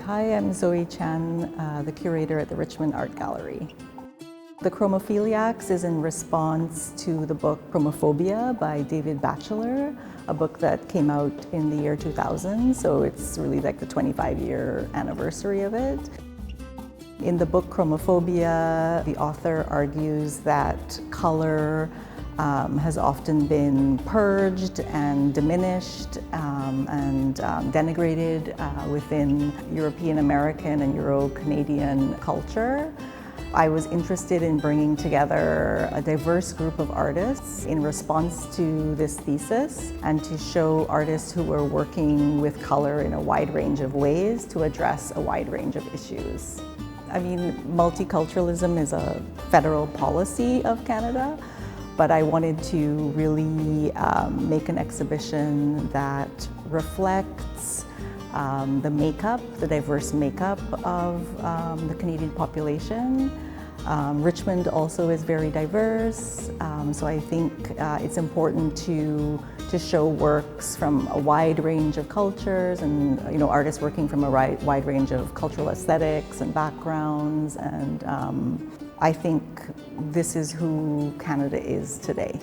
Hi, I'm Zoe Chan, the curator at the Richmond Art Gallery. The Chromophiliacs is in response to the book Chromophobia by David Batchelor, a book that came out in the year 2000, so it's really like the 25-year anniversary of it. In the book Chromophobia, the author argues that color has often been purged and diminished and denigrated within European American and Euro-Canadian culture. I was interested in bringing together a diverse group of artists in response to this thesis and to show artists who were working with color in a wide range of ways to address a wide range of issues. I mean, multiculturalism is a federal policy of Canada, but I wanted to really make an exhibition that reflects the diverse makeup of the Canadian population. Richmond also is very diverse, so I think it's important to show works from a wide range of cultures and artists working from a wide range of cultural aesthetics and backgrounds, and I think this is who Canada is today.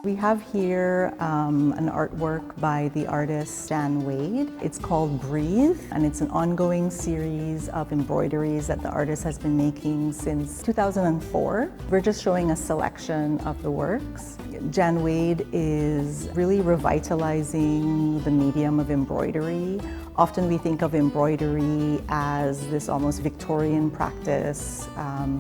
We have here an artwork by the artist Jan Wade. It's called Breathe, and it's an ongoing series of embroideries that the artist has been making since 2004. We're just showing a selection of the works. Jan Wade is really revitalizing the medium of embroidery. Often we think of embroidery as this almost Victorian practice,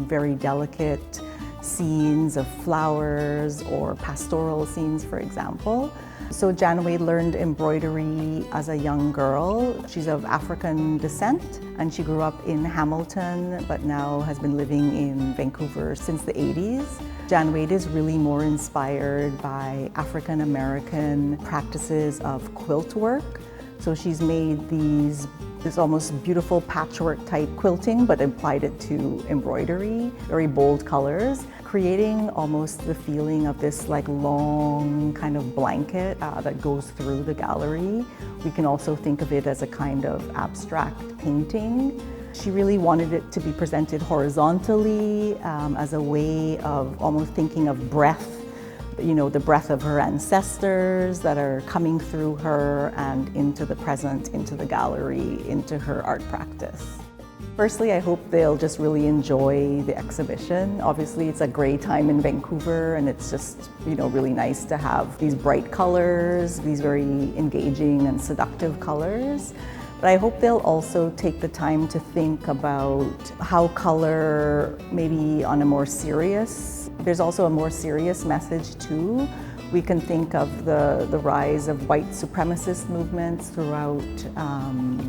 very delicate scenes of flowers or pastoral scenes, for example. So Jan Wade learned embroidery as a young girl. She's of African descent and she grew up in Hamilton but now has been living in Vancouver since the 80s. Jan Wade is really more inspired by African American practices of quilt work. So she's made this almost beautiful patchwork type quilting, but applied it to embroidery, very bold colors, creating almost the feeling of this like long kind of blanket that goes through the gallery. We can also think of it as a kind of abstract painting. She really wanted it to be presented horizontally as a way of almost thinking of breath, the breath of her ancestors that are coming through her and into the present, into the gallery, into her art practice. Firstly, I hope they'll just really enjoy the exhibition. Obviously, it's a great time in Vancouver and it's just, really nice to have these bright colors, these very engaging and seductive colors. But I hope they'll also take the time to think about how color, maybe on a more serious, there's also a more serious message too. We can think of the rise of white supremacist movements throughout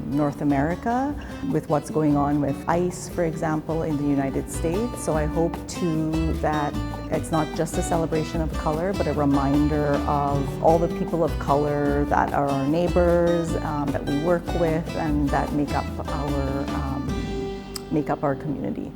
North America, with what's going on with ICE, for example, in the United States. So I hope too that it's not just a celebration of color, but a reminder of all the people of color that are our neighbors, that we work with, and that make up our community.